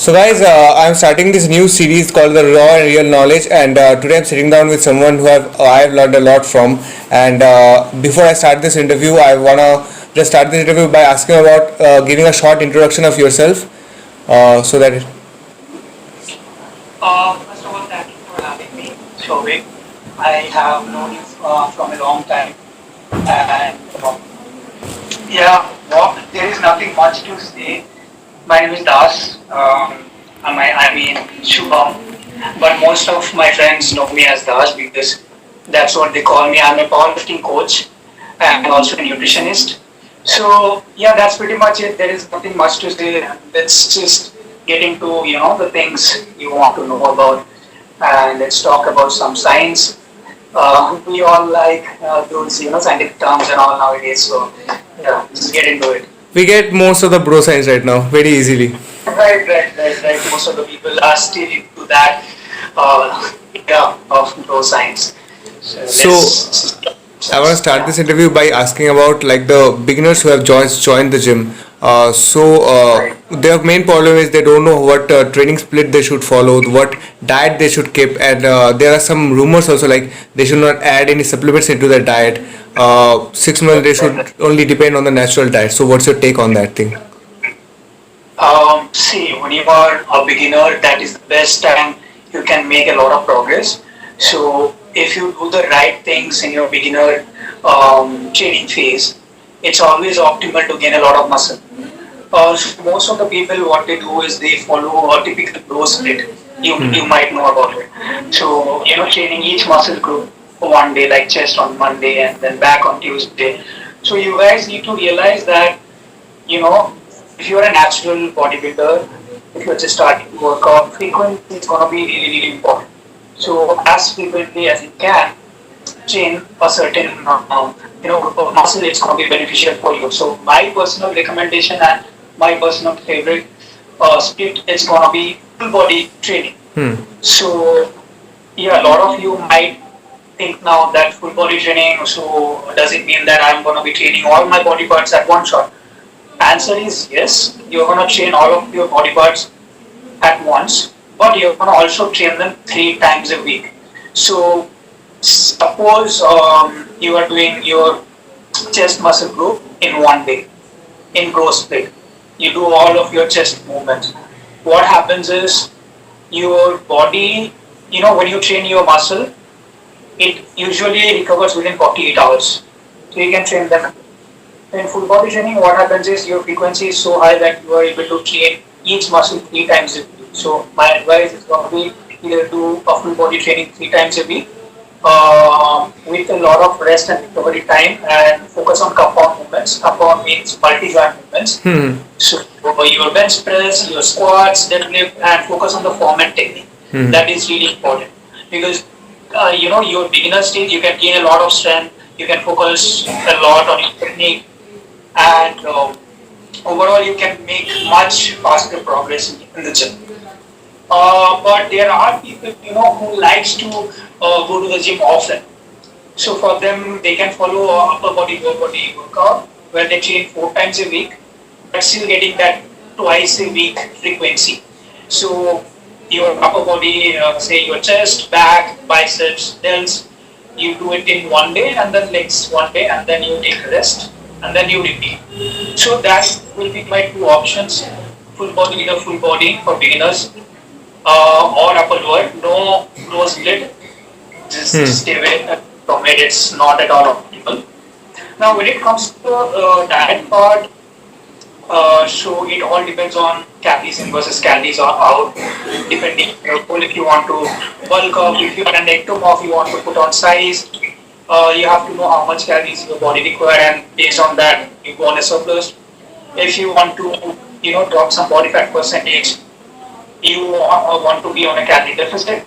So, guys, I'm starting this new series called the Raw and Real Knowledge, and today I'm sitting down with someone who I've learned a lot from. And before I start this interview, I wanna just start this interview by asking about giving a short introduction of yourself, so that First of all, thank you for having me, Shobik. I have known you from a long time, and there is nothing much to say. My name is Das. I mean Shubham, but most of my friends know me as Das because that's what they call me. I'm a powerlifting coach and also a nutritionist. So yeah, that's pretty much it. There is nothing much to say. Let's just get into the things you want to know about, and let's talk about some science. We all like those scientific terms and all nowadays. So yeah, let's get into it. we get most of the bro science right now very easily. Right. Most of the people are still into that, of those science. So So, I want to start this interview by asking about like the beginners who have joined the gym. Right. Their main problem is they don't know what training split they should follow, what diet they should keep, and there are some rumors also like they should not add any supplements into their diet. 6 months they should only depend on the natural diet. So what's your take on that thing? See, when you are a beginner, that is the best time you can make a lot of progress. So, if you do the right things in your beginner training phase, it's always optimal to gain a lot of muscle. So most of the people, what they do is they follow a typical growth split. You might know about it. So, training each muscle group one day, like chest on Monday and then back on Tuesday. So, you guys need to realize that, you know, if you're a natural bodybuilder, if you're just starting to work out, frequency is going to be really important. So as frequently as you can, train a certain muscle. It's going to be beneficial for you. So my personal recommendation and my personal favorite split is going to be full body training. Hmm. So yeah, a lot of you might think now that full body training. So does it mean that I'm going to be training all my body parts at one shot? Answer is yes. You're going to train all of your body parts at once, but you're going to also train them 3 times a week. So suppose you are doing your chest muscle group in one day in growth split. You do all of your chest movements. What happens is your body, when you train your muscle, it usually recovers within 48 hours. So you can train them. In full body training, what happens is your frequency is so high that you are able to train each muscle 3 times a week. So my advice is going to be either do a full body training 3 times a week with a lot of rest and recovery time, and focus on compound movements. Compound means multi-joint movements. Hmm. So your bench press, your squats, deadlift, and focus on the form and technique. Hmm. That is really important because your beginner stage you can gain a lot of strength. You can focus a lot on your technique, and overall you can make much faster progress in the gym. But there are people who likes to go to the gym often. So for them, they can follow a upper body lower body workout where they train 4 times a week, but still getting that twice a week frequency. So your upper body, say your chest, back, biceps, delts, you do it in one day, and then legs one day, and then you take a rest, and then you repeat. So that will be my 2 options: full body, either full body for beginners, or upper lower. No growth split. Just Hmm. stay away from it. It's not at all optimal. Now, when it comes to the diet part, so it all depends on calories in versus calories are out, depending on your goal. If you want to bulk up, if you are an ectomorph, you want to put on size, you have to know how much calories your body require, and based on that, you go on a surplus. If you want to, drop some body fat percentage, you want to be on a calorie deficit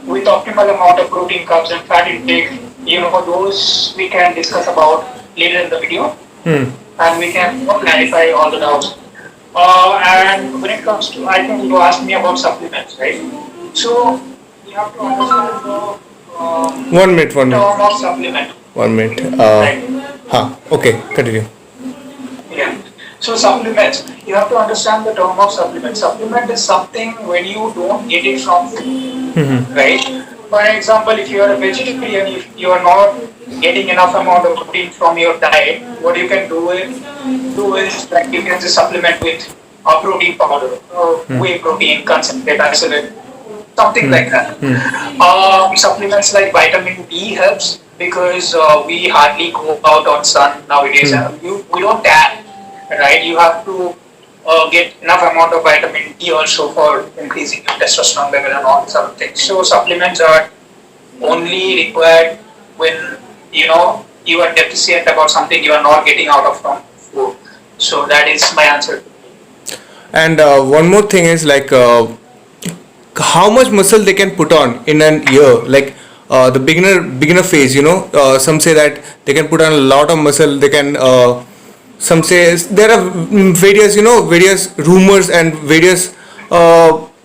with optimal amount of protein, carbs, and fat intake. Those we can discuss about later in the video, Hmm. and we can clarify all the doubts. And when it comes to, I think you asked me about supplements, right? So you have to understand the 1 minute. 1 minute. term of supplement, 1 minute. right? Okay. Continue. Yeah. So supplements, you have to understand the term of supplement. Supplement is something when you don't get it from food, right? For example, if you are a vegetarian, if you are not getting enough amount of protein from your diet, what you can do is like you can just supplement with a protein powder, whey protein, concentrate, isolate, something like that. Supplements like vitamin D helps because we hardly go out on sun nowadays, and we don't tan, right? You have to get enough amount of vitamin D also for increasing your testosterone level and all these other things. So supplements are only required when you are deficient about something you are not getting out of from food. So that is my answer. And one more thing is like how much muscle they can put on in an year, like the beginner phase, some say that they can put on a lot of muscle. They can some say there are various, various rumors and various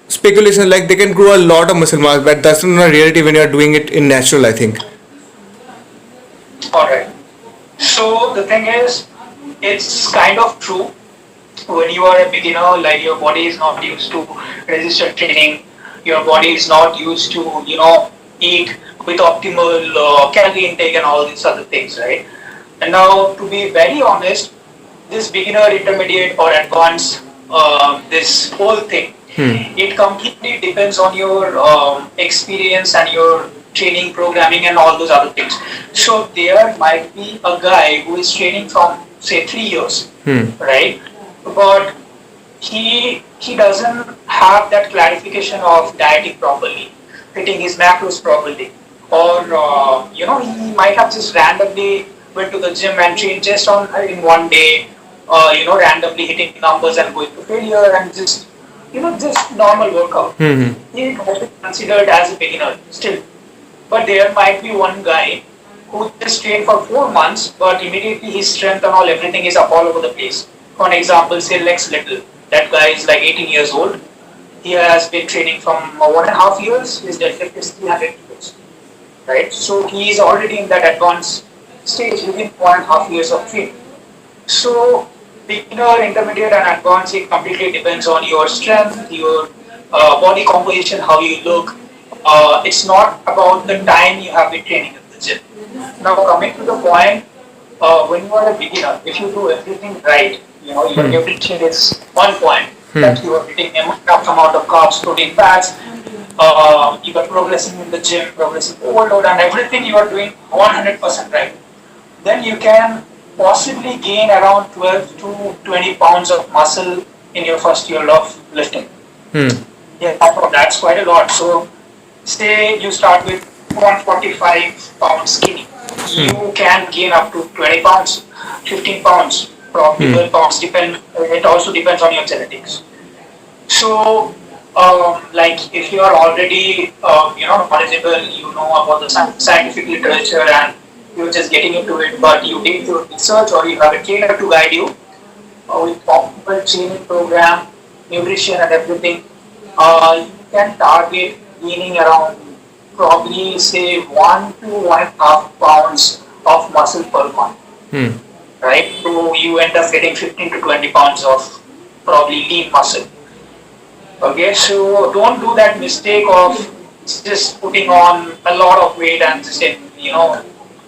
speculation, like they can grow a lot of muscle mass, but that's not a reality when you are doing it in natural, I think. All right. So the thing is, it's kind of true. When you are a beginner, like your body is not used to resistance training, your body is not used to, eat with optimal calorie intake and all these other things, right? And now, to be very honest, this beginner, intermediate, or advanced, this whole thing, it completely depends on your experience and your training, programming, and all those other things. So there might be a guy who is training from say 3 years, right? But he doesn't have that clarification of dieting properly, fitting his macros properly, or he might have just randomly went to the gym and trained just on in one day, randomly hitting numbers and going to failure and just normal workout. He can be considered as a beginner still. But there might be one guy who just trained for 4 months, but immediately his strength and all everything is up all over the place. For an example, say Lex Little. That guy is like 18 years old. He has been training from 1.5 years. His deadlift is 300 kilos, right? So he is already in that advanced stage within 1.5 years of training. So beginner, intermediate, and advanced, it completely depends on your strength, your body composition, how you look. It's not about the time you have been training at the gym. Now coming to the point, when you are a beginner, if you do everything right, your nutrition is on point, that you are getting enough amount of carbs, protein, fats, you are progressing in the gym, progressing overload, and everything you are doing 100% right, then you can possibly gain around 12 to 20 pounds of muscle in your first year of lifting. Yeah, that's quite a lot. So say you start with 145 pounds skinny, you can gain up to 20 pounds, 15 pounds, probably 12 pounds, it also depends on your genetics. So, like if you are already, knowledgeable, you know about the scientific literature and you're just getting into it, but you did your research or you have a trainer to guide you with optimal training program, nutrition and everything, you can target gaining around probably say 1 to 1.5 pounds of muscle per month, right? So you end up getting 15 to 20 pounds of probably lean muscle. Okay, so don't do that mistake of just putting on a lot of weight and just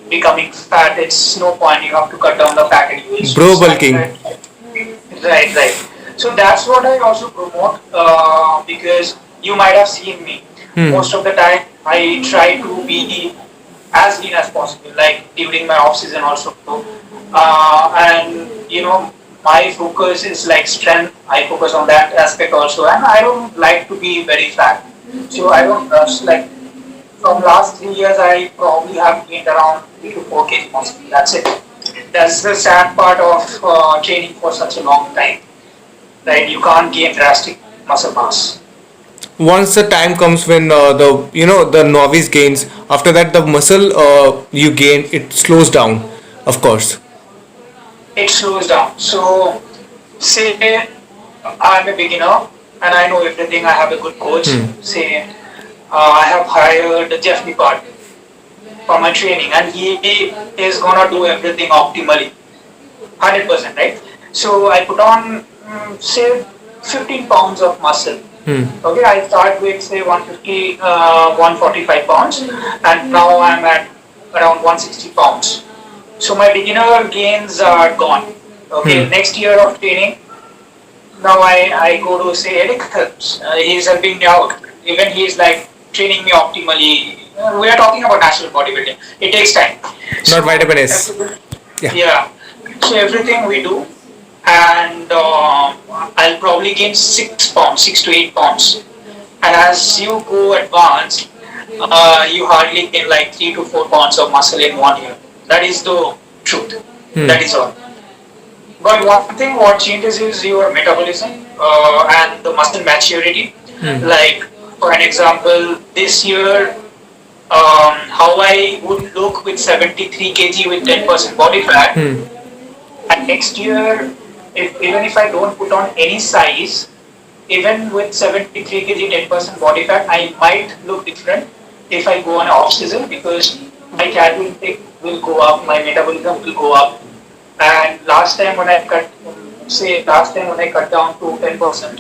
becoming fat. It's no point. You have to cut down the fat and you will Bro start. bulking. Right. So that's what I also promote because you might have seen me. Most of the time, I try to be as lean as possible, like during my off season also. And my focus is like strength. I focus on that aspect also, and I don't like to be very fat. So I don't rush. Like from last 3 years, I probably have gained around 3 to 4 kg muscle. That's it. That's the sad part of training for such a long time. Right? You can't gain drastic muscle mass. Once the time comes when the novice gains, after that the muscle you gain, it slows down, of course. It slows down. So, say I'm a beginner and I know everything. I have a good coach. Say I have hired Jeff Nippard for my training, and he is gonna do everything optimally, 100%, right? So I put on, say, 15 pounds of muscle. Hmm. Okay, I start with say 150, 145 pounds, and now I'm at around 160 pounds. So my beginner gains are gone. Okay, Hmm. next year of training, now I go to say Eric helps. He's helping me out. Even he's like training me optimally. We are talking about natural bodybuilding. It takes time. Not So vitamin S. Yeah. yeah. So everything we do, and I'll probably gain 6 pounds, 6 to 8 pounds. And as you go advanced, you hardly gain like 3 to 4 pounds of muscle in 1 year. That is the truth. Hmm. That is all. But one thing what changes is your metabolism and the muscle maturity. Hmm. Like for an example, this year, how I would look with 73 kg with 10% body fat, Hmm. and next year, even if I don't put on any size, even with 73 kg 10% body fat, I might look different if I go on off season because my calorie intake will go up, my metabolism will go up. And last time when I cut down to 10%,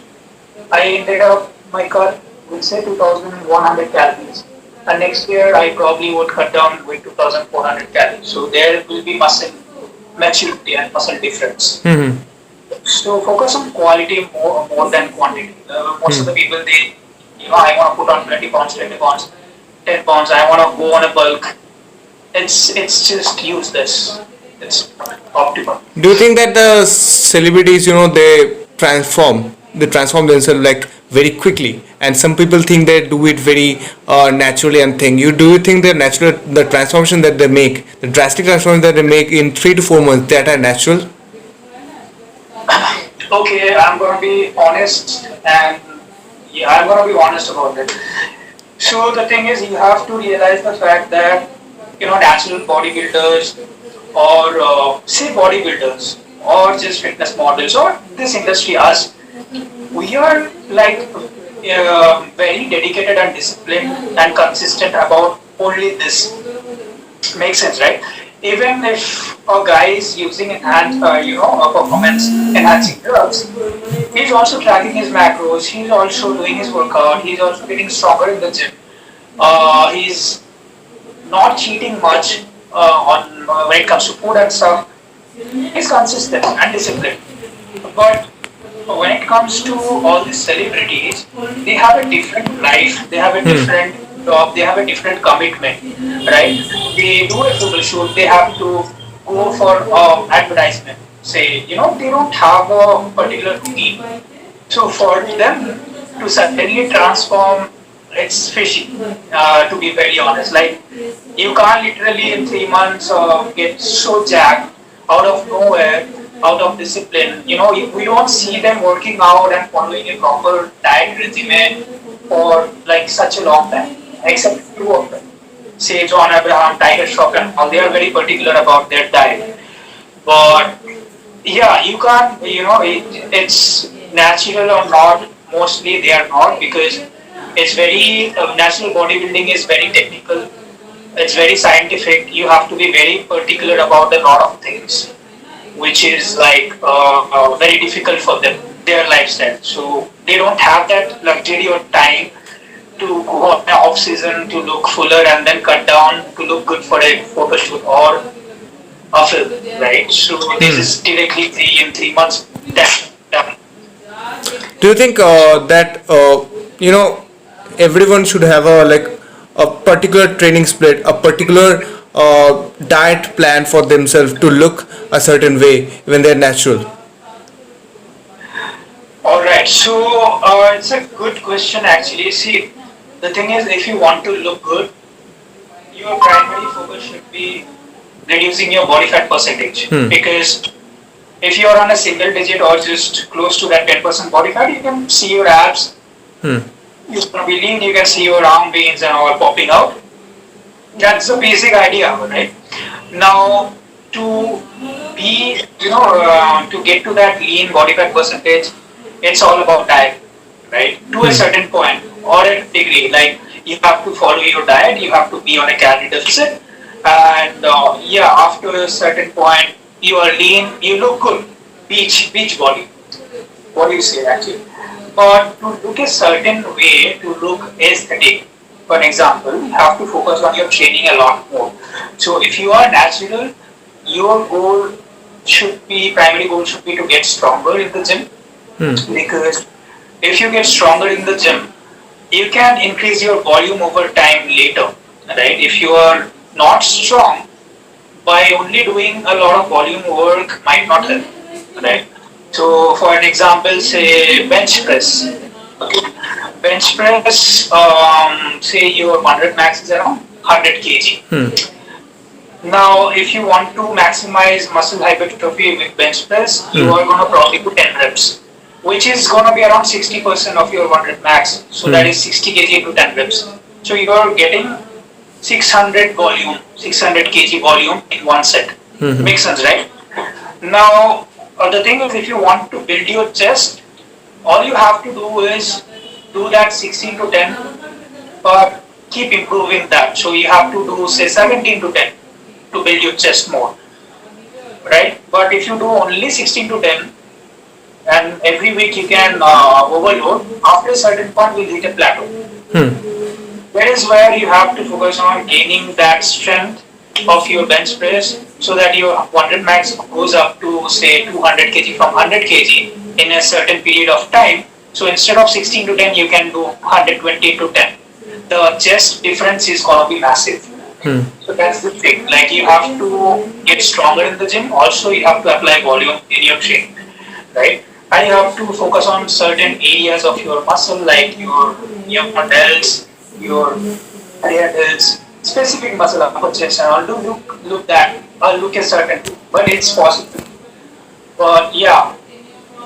I ended up my cut with say 2,100 calories. And next year I probably would cut down with 2,400 calories. So there will be muscle maturity and muscle difference. Hmm. So focus on quality more than quantity. Most of Hmm. the people they, I want to put on 20 pounds, 20 pounds, 10 pounds. I want to go on a bulk. It's just useless. It's not optimal. Do you think that the celebrities, they transform themselves like very quickly, and some people think they do it very naturally and thing. Do you think the transformation that they make, the drastic transformation that they make in 3 to 4 months, that are natural? Okay, I'm gonna be honest, and yeah, I'm gonna be honest about it. So the thing is, you have to realize the fact that natural bodybuilders or say bodybuilders or just fitness models or this industry us, we are like very dedicated and disciplined and consistent about only this. Makes sense, right? Even if a guy is using a performance enhancing drugs, he's also tracking his macros. He's also doing his workout. He's also getting stronger in the gym. He's not cheating much on when it comes to food and stuff. He's consistent and disciplined. But when it comes to all these celebrities, they have a different life, they have a Hmm. different job, they have a different commitment, right? They do a photo shoot, they have to go for advertisement. Say, they don't have a particular routine. So for them to suddenly transform, it's fishy, to be very honest. Like, you can't literally in 3 months get so jacked out of nowhere, out of discipline. We don't see them working out and following a proper diet regimen for like such a long time, except two of them. Say John Abraham, Tiger Shroff, and all. They are very particular about their diet. But yeah, you can't, it's natural or not. Mostly they are not because it's very, natural bodybuilding is very technical. It's very scientific. You have to be very particular about a lot of things, which is like very difficult for them, their lifestyle. So they don't have that luxury or time to go on an off season to look fuller and then cut down to look good for a photo shoot or a film, right? So this Hmm. is directly in 3 months done. Do you think that everyone should have a particular training split, a particular diet plan for themselves to look a certain way when they're natural? All right, so it's a good question actually. See, the thing is, if you want to look good, your primary focus should be reducing your body fat percentage. Hmm. Because if you're on a single digit or just close to that 10% body fat, you can see your abs. Hmm. You can be lean, you can see your arm veins and all popping out. That's the basic idea, right? Now, to be, to get to that lean body fat percentage, it's all about diet, right? To a Hmm. certain point or a degree, like you have to follow your diet, you have to be on a calorie deficit, and yeah, after a certain point, you are lean, you look good. beach body. What do you say actually? But to look a certain way, to look aesthetic, for example, you have to focus on your training a lot more. So if you are natural, your primary goal should be to get stronger in the gym. Because if you get stronger in the gym, you can increase your volume over time later, right? If you are not strong, by only doing a lot of volume work might not help, right? So, for an example, say bench press. Okay, bench press. Say your 100 max is around 100 kg. Now, if you want to maximize muscle hypertrophy with bench press, you are going to probably do 10 reps, which is going to be around 60% of your 100 max. So that is 60 kg to 10 reps. So you are getting 600 kg volume in one set. Makes sense, right? Now, the thing is, if you want to build your chest, all you have to do is do that 16 to 10, but keep improving that. So you have to do say 17 to 10 to build your chest more, right? But if you do only 16 to 10, and every week you can overload, after a certain point you'll hit a plateau. That is where you have to focus on gaining that strength of your bench press so that your 100 max goes up to say 200 kg from 100 kg in a certain period of time. So instead of 16 to 10, you can do 120 to 10. The chest difference is going to be massive. So that's the thing. Like you have to get stronger in the gym. Also, you have to apply volume in your training, right? And you have to focus on certain areas of your muscle, like your delts, your rear delts, specific muscle upper chest, and all. Do look a certain, but it's possible. But yeah,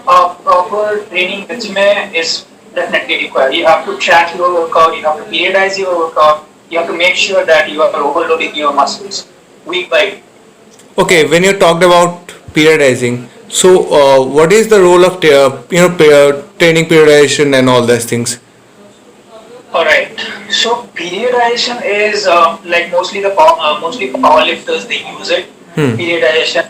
proper training regimen is definitely required. You have to track your workout. You have to periodize your workout. You have to make sure that you are overloading your muscles week by week. Okay, when you talked about periodizing, so what is the role of training periodization and all those things? All right. So periodization is like mostly power lifters they use it. Periodization.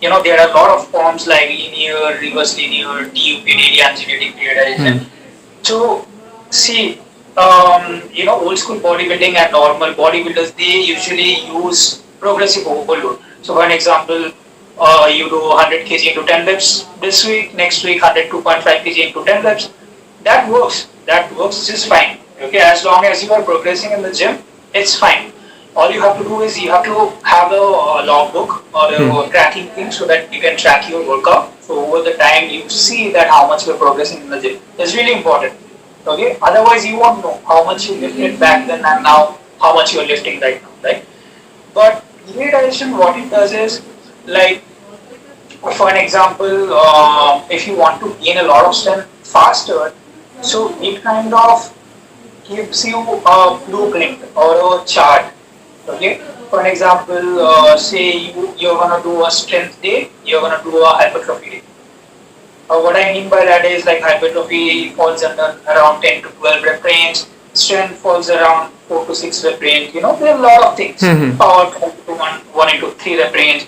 There are a lot of forms like linear, reverse linear, DUP, daily angenetic periodization. So see, old school bodybuilding and normal bodybuilders they usually use progressive overload. So for an example, you do 100 kg into 10 reps this week, next week 102.5 kg into 10 reps. That works. That works just fine. Okay, as long as you are progressing in the gym, it's fine. All you have to do is you have to have a logbook or a tracking thing so that you can track your workout. So over the time you see that how much you're progressing in the gym. It's really important. Okay, otherwise you won't know how much you lifted back then and now how much you're lifting right now, right? But periodization, what it does is, like, for an example, if you want to gain a lot of strength faster, so it kind of gives you a blueprint or a chart. Okay. For an example, say you're gonna do a strength day, you're gonna do a hypertrophy day. What I mean by that is like hypertrophy falls under around 10 to 12 rep range, strength falls around 4 to 6 rep range. There are a lot of things. Power to 1 into 3 rep range.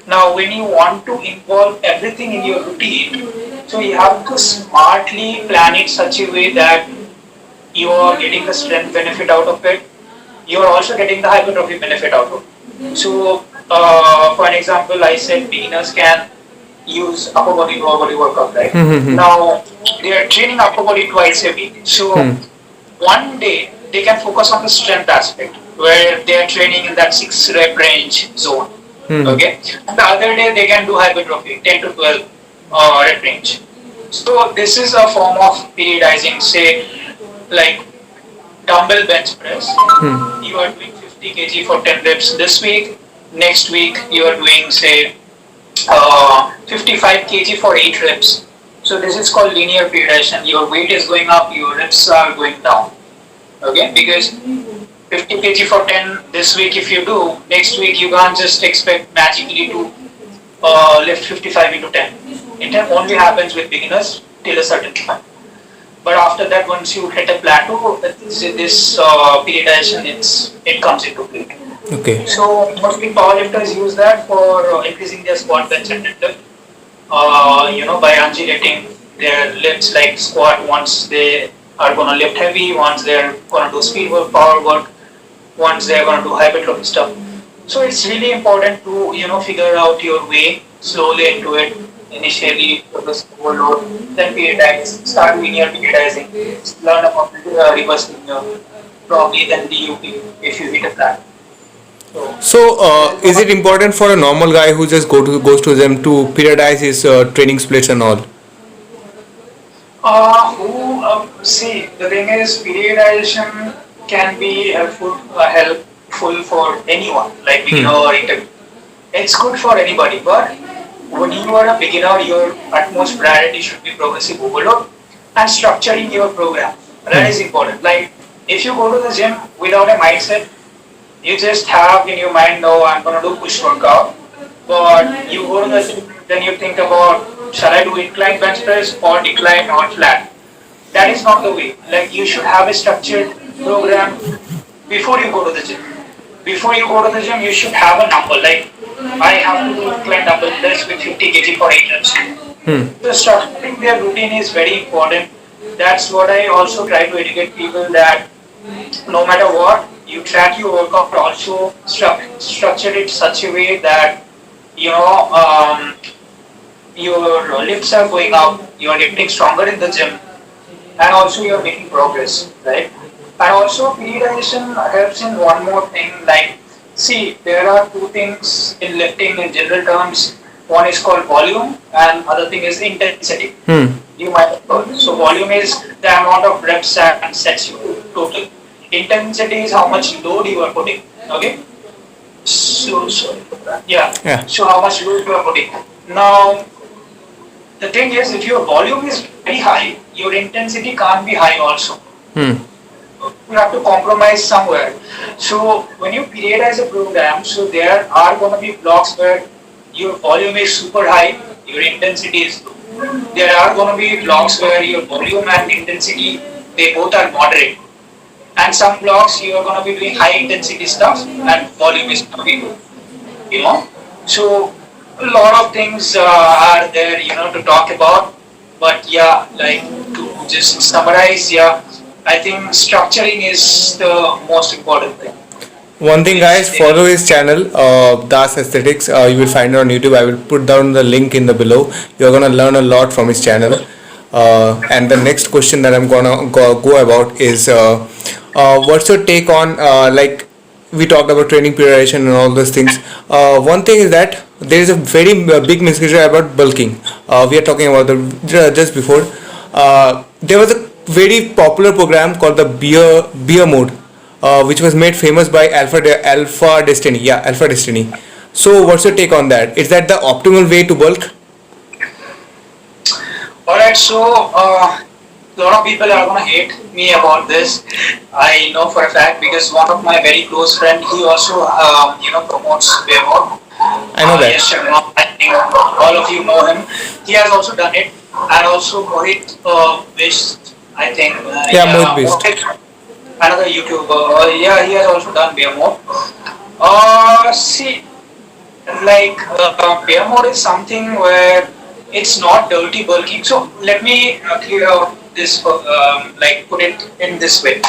Now, when you want to involve everything in your routine, so you have to smartly plan it such a way that you are getting the strength benefit out of it. You are also getting the hypertrophy benefit out of it. So, for an example, I said beginners can use upper body, lower body workout, right? Now, they are training upper body twice a week. So, one day they can focus on the strength aspect where they are training in that 6 rep range zone. Okay. And the other day they can do hypertrophy, 10 to 12 rep range. So this is a form of periodizing. Say, like dumbbell bench press. You are doing 50 kg for 10 reps this week. Next week you are doing say 55 kg for 8 reps. So this is called linear periodization. Your weight is going up, your reps are going down. Okay, because 50 kg for 10 this week if you do, next week you can't just expect magically to lift 55 into 10. It only happens with beginners till a certain point. But after that, once you hit a plateau, this periodization it comes into play. Okay. So mostly powerlifters use that for increasing their squat, bench, and deadlift. by undulating their lifts like squat. Once they are going to lift heavy, once they're going to do speed work, power work, once they're going to do hypertrophy stuff. So it's really important to figure out your way slowly into it. Initially, focus overload, then periodize, start linear periodizing, learn about reverse linear, probably then DUP if you hit a plan. So So, that is one is of it important for a normal guy who just goes to them to periodize his training splits and all? who see the thing is periodization can be helpful for anyone like beginner Hmm. or intermediate. It's good for anybody, but when you are a beginner, your utmost priority should be progressive overload and structuring your program. That Hmm. is important. Like if you go to the gym without a mindset, you just have in your mind, no, I'm gonna do push workout. But you go to the gym, then you think about, shall I do incline bench press or decline or flat? That is not the way. Like you should have a structured program before you go to the gym. Before you go to the gym, you should have a number. Like I have to do incline dumbbell press with 50 kg for 8 reps. Hmm. So structuring their routine is very important. That's what I also try to educate people that no matter what, you track your workout, also structure it such a way that you know um, your lifts are going up, you are getting stronger in the gym, and also you're making progress, right? And also periodization helps in one more thing. Like, see, there are two things in lifting in general terms. One is called volume, and other thing is intensity. Hmm. You might have heard. So volume is the amount of reps and sets you do total. Intensity is how much load you are putting. Okay. So sorry for that. Yeah. Yeah. So how much load you are putting. Now the thing is, if your volume is very high, your intensity can't be high also. Hmm. You have to compromise somewhere. So when you periodize a program, so there are going to be blocks where your volume is super high, your intensity is low. There are going to be blocks where your volume and intensity, they both are moderate. And some blocks you are going to be doing high intensity stuff and volume is going to be low. You know, so a lot of things are there, to talk about. But yeah, like to just summarize, yeah, I think structuring is the most important thing. One thing, Which guys, they need. follow his channel, Das Aesthetics. You will find it on YouTube. I will put down the link in the below. You're gonna learn a lot from his channel. And the next question that I'm gonna go about is, what's your take on like we talked about training periodization and all those things. One thing is that there is a very big misconception about bulking. We are talking about the just before. There was a very popular program called the beer mode, which was made famous by Alpha Destiny. Yeah, Alpha Destiny. So, what's your take on that? Is that the optimal way to bulk? All right, so a lot of people are gonna hate me about this. I know for a fact because one of my very close friend, he also promotes Bevo. I know that. Yes, Sharma, I think all of you know him. He has also done it, and also Mohit Wish, I think. Yeah, Mohit Yeah, Beast. Mohit, another YouTuber. Yeah, he has also done beer mode. See, like beer mode is something where it's not dirty bulking. So let me clear out this, like put it in this way.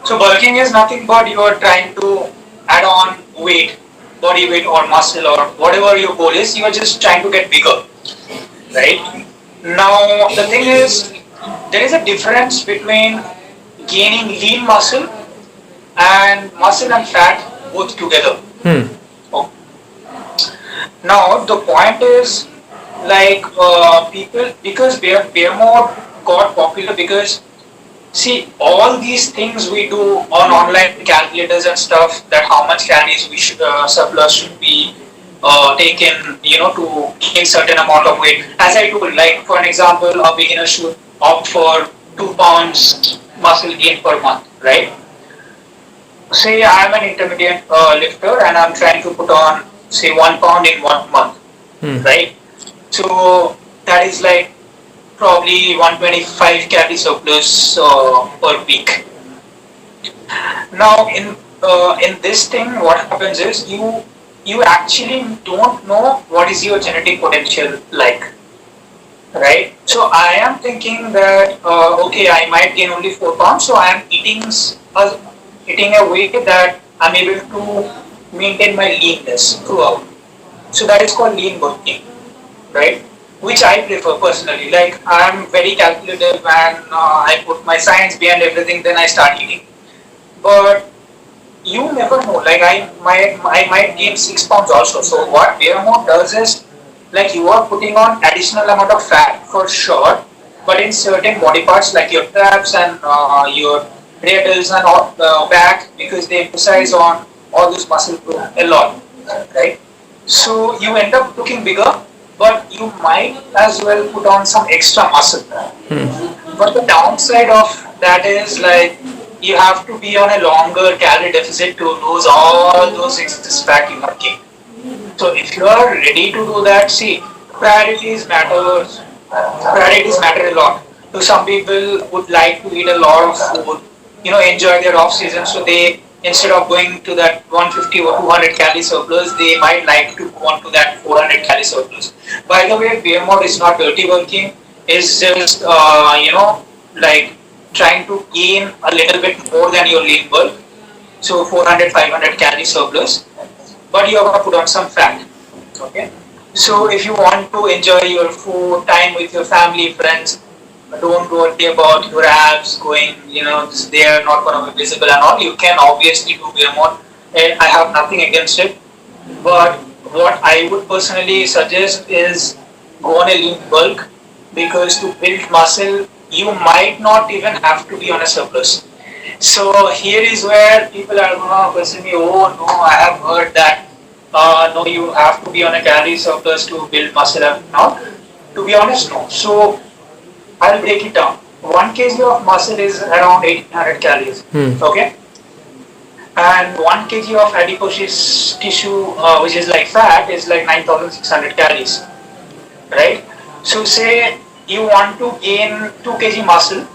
So bulking is nothing but you are trying to add on weight, body weight or muscle or whatever your goal is. You are just trying to get bigger, right? Now the thing is, there is a difference between gaining lean muscle and fat both together. Hmm. Okay. Now the point is like people because beer mode got popular because see all these things we do on online calculators and stuff that how much calories we should surplus should be taken to gain certain amount of weight. As I told, like for an example, a beginner should opt for 2 pounds muscle gain per month, right? Say I am an intermediate lifter and I'm trying to put on say 1 pound in 1 month, Hmm. right? So that is like probably 125 calorie surplus per week. Now in this thing, what happens is you actually don't know what is your genetic potential like, right? So I am thinking that okay, I might gain only 4 pounds, so I am eating a way that I'm able to maintain my leanness throughout. So that is called lean bulking, right? Which I prefer personally. Like I'm very calculative and I put my science behind everything, then I start eating. But you never know. Like I might gain 6 pounds also. So what Bearmont does is like you are putting on additional amount of fat for sure, but in certain body parts like your traps and your rear delts and all, back, because they emphasize on all this muscle growth a lot, right? So you end up looking bigger, but you might as well put on some extra muscle. But the downside of that is like you have to be on a longer calorie deficit to lose all those excess fat you have gained. So if you are ready to do that, see, priorities matters. Priorities matter a lot. So some people would like to eat a lot of food, enjoy their off season. So they, instead of going to that 150 or 200 calorie surplus, they might like to go on to that 400 calorie surplus. By the way, beer mode is not dirty working. It's just like trying to gain a little bit more than your lean bulk. So 400, 500 calorie surplus, but you're gonna put on some fat. Okay. So if you want to enjoy your food, time with your family, friends, don't worry about your abs going, they are not gonna be visible and all. You can obviously do beer mode. And I have nothing against it. But what I would personally suggest is go on a lean bulk, because to build muscle, you might not even have to be on a surplus. So here is where people are gonna question me, oh no, I have heard that no, you have to be on a calorie surplus to build muscle and not. To be honest, no. So I'll break it down. 1 kg of muscle is around 1800 calories. Okay? And 1 kg of adipose tissue, which is like fat, is like 9600 calories. Right? So say you want to gain 2 kg muscle.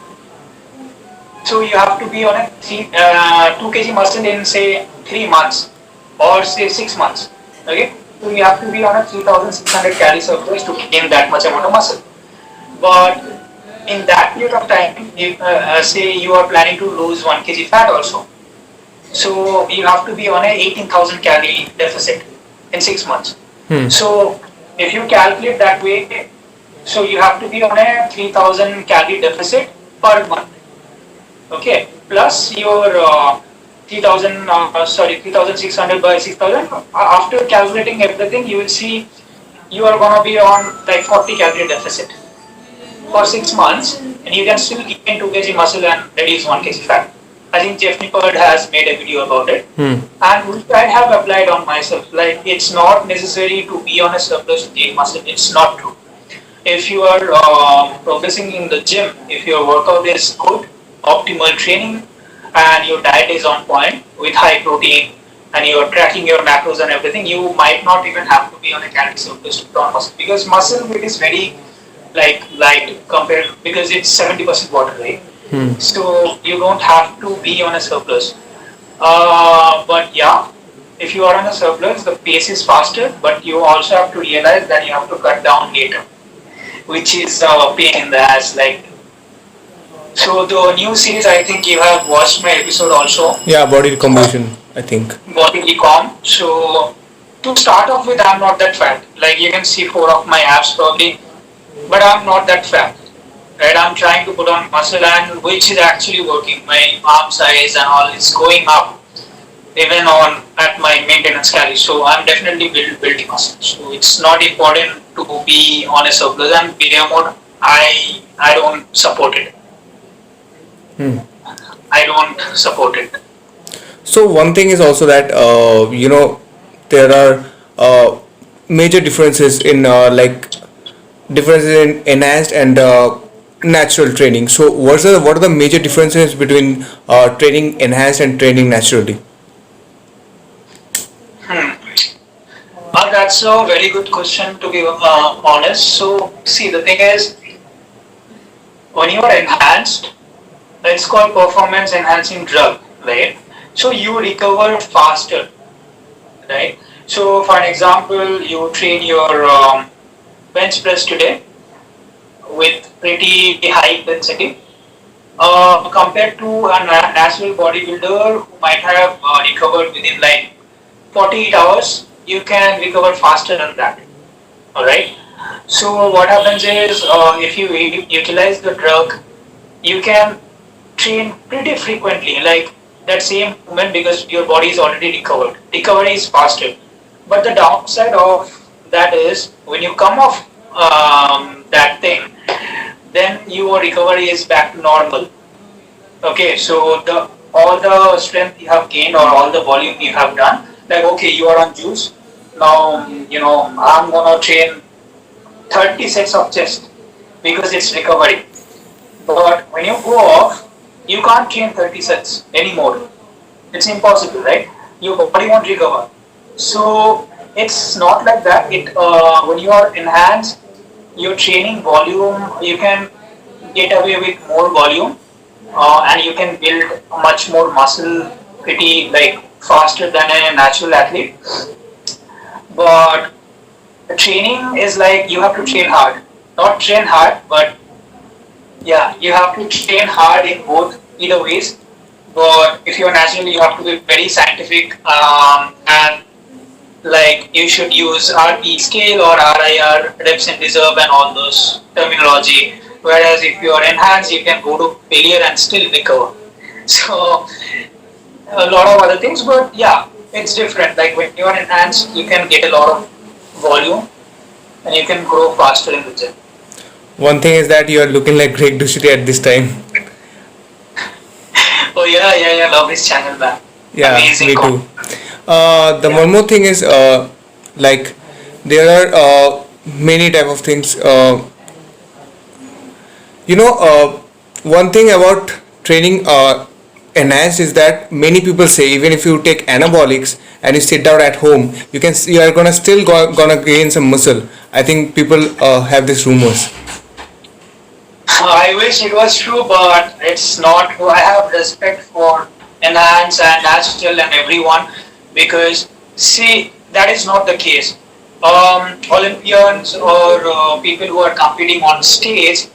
So you have to be on a 2 kg muscle in say 3 months or say 6 months. Okay, so you have to be on a 3600 calorie surplus to gain that much amount of muscle. But in that period of time, if say you are planning to lose 1 kg fat also, so you have to be on a 18,000 calorie deficit in 6 months. So if you calculate that way, so you have to be on a 3000 calorie deficit per month. Okay, plus your 3600 by 6000. After calculating everything, you will see you are gonna be on like 40 calorie deficit for 6 months, and you can still gain 2 kg muscle and reduce 1 kg fat. I think Jeff Nippard has made a video about it, and which I have applied on myself. Like it's not necessary to be on a surplus to gain muscle. It's not true. If you are progressing in the gym, if your workout is good, optimal training, and your diet is on point with high protein, and you're tracking your macros and everything, you might not even have to be on a calorie surplus to put on muscle, because muscle weight is very like light compared, because it's 70% water, right? So you don't have to be on a surplus. But yeah, if you are on a surplus, the pace is faster, but you also have to realize that you have to cut down later, which is a pain in the ass. Like, so the new series, I think you have watched my episode also. Yeah, body composition, I think. Body recom. So to start off with, I'm not that fat. Like you can see 4 of my abs probably, but I'm not that fat. Right? I'm trying to put on muscle, and which is actually working. My arm size and all is going up, even on at my maintenance calories. So I'm definitely building muscle. So it's not important to be on a surplus, and video mode, I don't support it. I don't support it. So one thing is also that there are major differences in differences in enhanced and natural training. So what are the major differences between training enhanced and training naturally? That's a very good question, to be honest. So see, the thing is, when you are enhanced, it's called performance enhancing drug, right? So you recover faster, right? So, for an example, you train your bench press today with pretty high intensity compared to a natural bodybuilder who might have recovered within like 48 hours. You can recover faster than that. All right. So what happens is if you utilize the drug, you can train pretty frequently, like that same movement because your body is already recovered. Recovery is faster. But the downside of that is when you come off that thing, then your recovery is back to normal. Okay, so the all the strength you have gained or all the volume you have done, like okay, you are on juice. Now I'm gonna train 30 sets of chest because it's recovery. But when you go off, you can't train 30 sets anymore. It's impossible, right? Your body won't recover. So it's not like that. It when you are enhanced, your training volume, you can get away with more volume, and you can build much more muscle pretty like faster than a natural athlete. But the training is like you have to train hard, not train hard, but yeah, you have to train hard in both either ways. But if you're natural, you have to be very scientific, and like you should use RP scale or RIR, reps in reserve, and all those terminology. Whereas if you are enhanced, you can go to failure and still recover. So a lot of other things, but yeah, it's different. Like when you are enhanced, you can get a lot of volume and you can grow faster in the gym. One thing is that you are looking like Greg Doucette at this time. Oh yeah, love his channel, man. Yeah, Amazing me too. content. The Yeah. one more thing is like there are many type of things. You know, one thing about training enhanced is that many people say even if you take anabolics and you sit down at home, you are gonna still gonna gain some muscle. I think people have these rumors. I wish it was true, but it's not true. I have respect for Enhance and Natural and everyone because, see, that is not the case. Olympians or people who are competing on stage,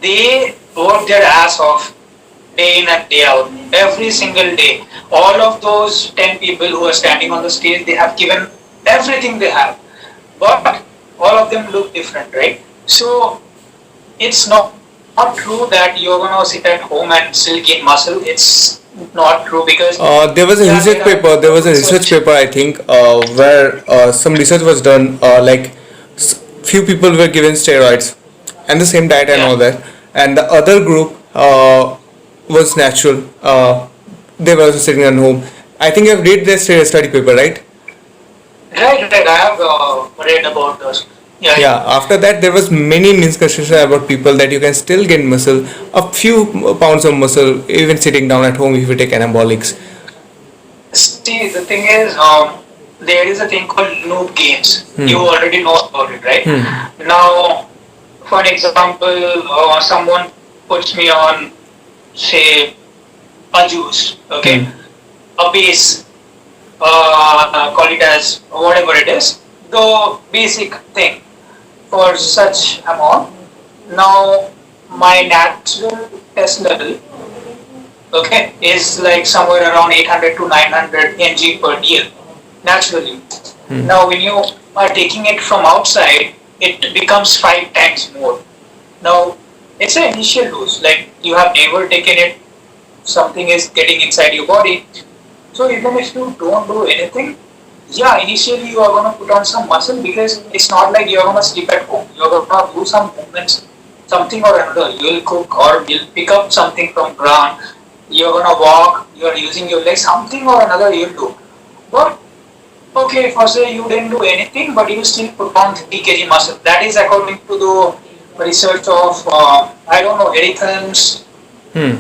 they work their ass off day in and day out, every single day. All of those 10 people who are standing on the stage, they have given everything they have. But all of them look different, right? So it's not true that you're gonna sit at home and still gain muscle. It's not true because There was a yeah, research there are paper. a There lot was of a research research. paper, I think, where some research was done. Few people were given steroids and the same diet and Yeah, all that, and the other group was natural. They were also sitting at home. I think you've read this study paper, right? right. I have read about those. Yeah, Yeah. yeah. After that, there was many misconceptions about people that you can still gain muscle, a few pounds of muscle, even sitting down at home if you take anabolics. See, the thing is, there is a thing called noob gains. You Hmm. already know about it, right? Hmm. Now, for an example, someone puts me on, say, a juice, okay, Hmm. a base, call it as whatever it is, the basic thing for such amount. Now, my natural test level, okay, is like somewhere around 800 to 900 mg per dl, naturally. Hmm. Now, when you are taking it from outside, it becomes 5 times more. Now, it's an initial dose, like you have never taken it, something is getting inside your body. So even if you don't do anything, yeah, initially you are gonna put on some muscle because it's not like you're gonna sleep at home. You're gonna do some movements, something or another. You'll cook or you'll pick up something from ground. You're gonna walk. You're using your legs. Something or another you'll do. But okay, for say you didn't do anything, but you still put on 3 kg muscle. That is according to the research of I don't know Eric Helms. Hmm.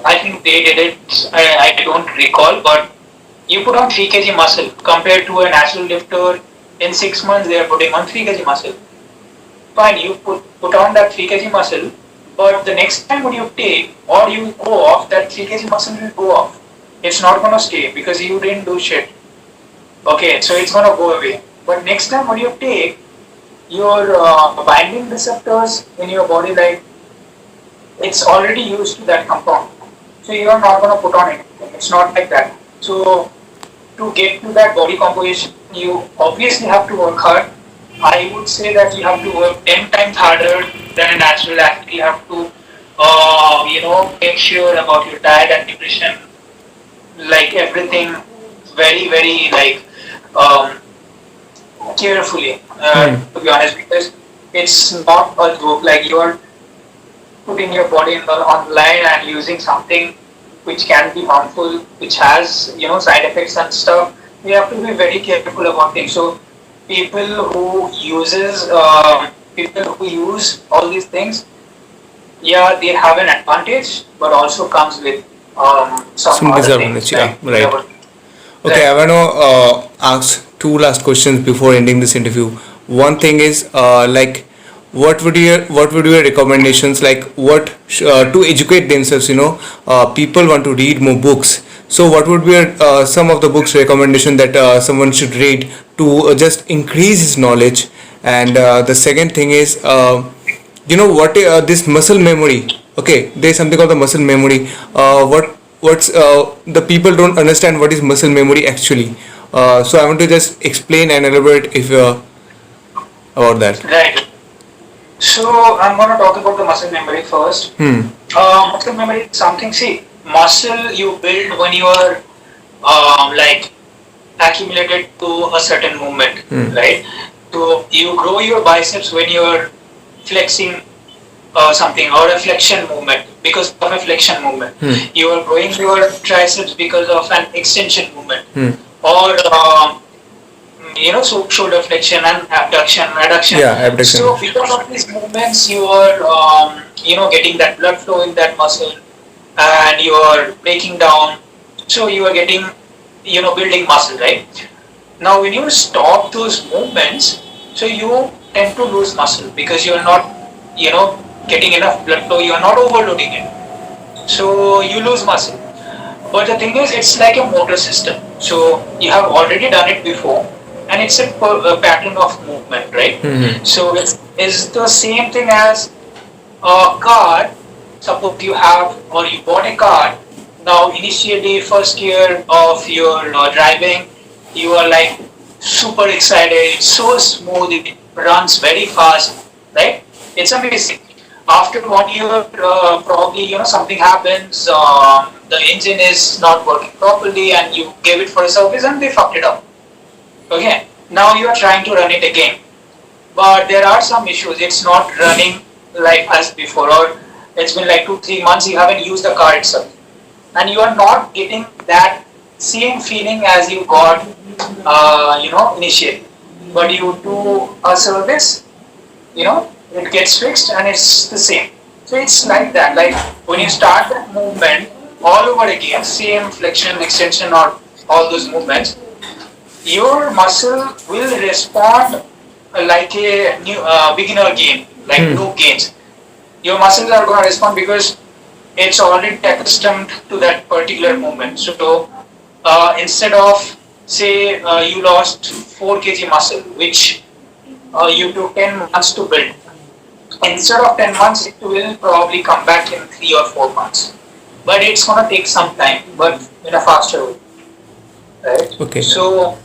I think they did it. I don't recall, but you put on 3 kg muscle compared to a natural lifter. In 6 months, they are putting on 3 kg muscle. Fine, you put on that 3 kg muscle, but the next time when you take or you go off, that 3 kg muscle will go off. It's not gonna stay because you didn't do shit. Okay, so it's gonna go away. But next time when you take your binding receptors in your body, like it's already used to that compound. So you are not gonna put on anything. It's not like that. So to get to that body composition, you obviously have to work hard. I would say that you have to work 10 times harder than a natural athlete. You have to, make sure about your diet and nutrition, like everything, very, very um, carefully. To be honest, because it's not a joke. Like you're putting your body on the line and using something which can be harmful, which has side effects and stuff. We have to be very careful about things. So people who use all these things, yeah, they have an advantage, but also comes with some Some other things disadvantage. Yeah, like right. whatever. Okay, I Right. want to ask two last questions before ending this interview. One thing is like, what would your recommendations, like what to educate themselves? People want to read more books. So what would be some of the books recommendation that someone should read to just increase his knowledge? And the second thing is, what this muscle memory. Okay, there's something called the muscle memory. What's the people don't understand what is muscle memory actually. So I want to just explain and elaborate if about that. Right. So I'm gonna talk about the muscle memory first. Hmm. Muscle memory is something. See, muscle you build when you are like accumulated to a certain movement, Hmm. right? So you grow your biceps when you're flexing something or a flexion movement because of a flexion movement. Hmm. You are growing your triceps because of an extension movement Hmm. or so shoulder flexion and abduction, adduction. Yeah, abduction. So because of these movements, you are getting that blood flow in that muscle, and you are breaking down. So you are getting building muscle, right? Now when you stop those movements, so you tend to lose muscle because you are not getting enough blood flow. You are not overloading it, so you lose muscle. But the thing is, it's like a motor system. So you have already done it before, and it's a pattern of movement, right? Hmm. So it's the same thing as a car. Suppose you have or you bought a car. Now, initially, first year of your driving, you are like super excited. It's so smooth. It runs very fast, right? It's amazing. After 1 year, probably something happens. The engine is not working properly, and you gave it for a service, and they fucked it up. Okay. Now you are trying to run it again, but there are some issues. It's not running like as before, or it's been like 2 3 months. You haven't used the car itself, and you are not getting that same feeling as you got, initially. But you do a service, it gets fixed and it's the same. So it's like that. Like when you start that movement all over again, same flexion, extension, or all those movements, your muscle will respond like a new beginner game, like Hmm. noob games. Your muscles are going to respond because it's already accustomed to that particular movement. So instead of say you lost 4 kg muscle, which you took 10 months to build, instead of 10 months, it will probably come back in 3 or 4 months. But it's going to take some time, but in a faster way, right? Okay. So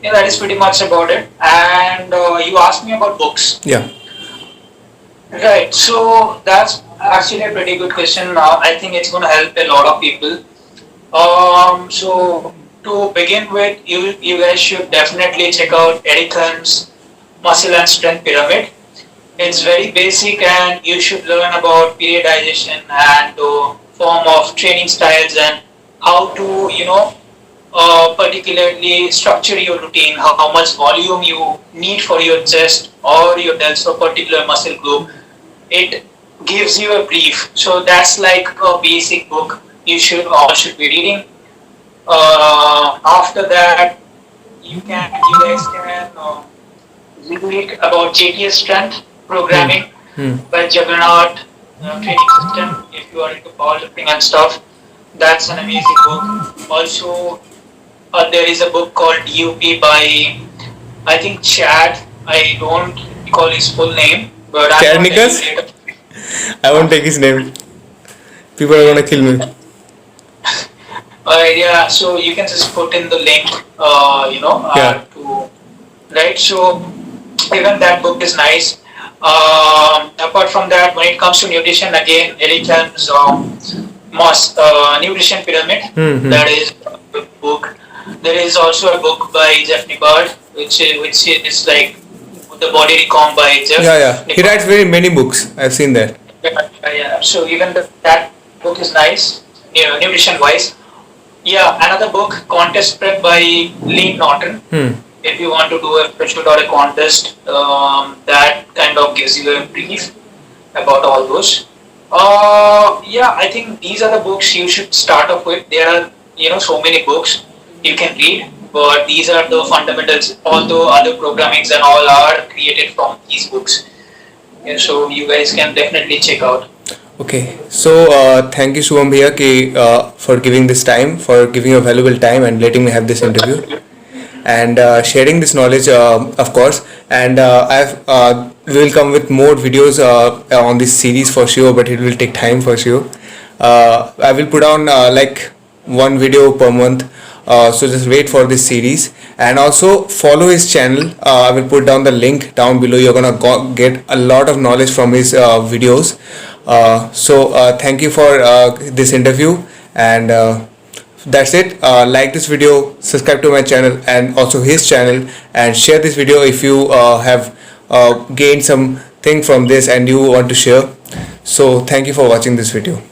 yeah, that is pretty much about it. And you asked me about books. Yeah. Right. So that's actually a pretty good question. I think it's going to help a lot of people. So to begin with, you guys should definitely check out Erickson's Muscle and Strength Pyramid. It's very basic, and you should learn about periodization and form of training styles and how to particularly structure your routine, how much volume you need for your chest or your delts or particular muscle group. It gives you a brief. So that's like a basic book you should be reading. After that, you guys can read about JTS strength Hmm. programming Hmm. by Juggernaut training system. If you are into powerlifting and stuff, that's an amazing book. Also, there is a book called DUP by, I think, Chad. I don't recall his full name, but I'm Chad gonna tell you Nichols? later. I won't take his name. People are gonna kill me. Yeah, so you can just put in the link, Yeah. to, right? So even that book is nice. Apart from that, when it comes to nutrition, again, Eric Helms' Nutrition Pyramid, Hmm. that is a good book. There is also a book by Jeff Nippard, which is like The Body Recon by Jeff Yeah, yeah. He Nippard. writes very many books. I've seen that. Yeah. So even that book is nice, nutrition wise. Yeah, another book, Contest Prep by Lee Norton. Hmm. If you want to do a pursuit or a contest, that kind of gives you a brief about all those. Yeah, I think these are the books you should start off with. There are, so many books you can read, but these are the fundamentals. Although other programmings and all are created from these books, yeah, so you guys can definitely check out. Okay, so thank you Shubham bhaiya for giving this time, for giving your valuable time and letting me have this interview and sharing this knowledge, of course. And we will come with more videos on this series for sure, but it will take time for sure. I will put on like one video per month. So just wait for this series and also follow his channel. I will put down the link down below. You're gonna get a lot of knowledge from his videos. Thank you for this interview and that's it. Like this video, subscribe to my channel and also his channel, and share this video if you have gained something from this and you want to share. So thank you for watching this video.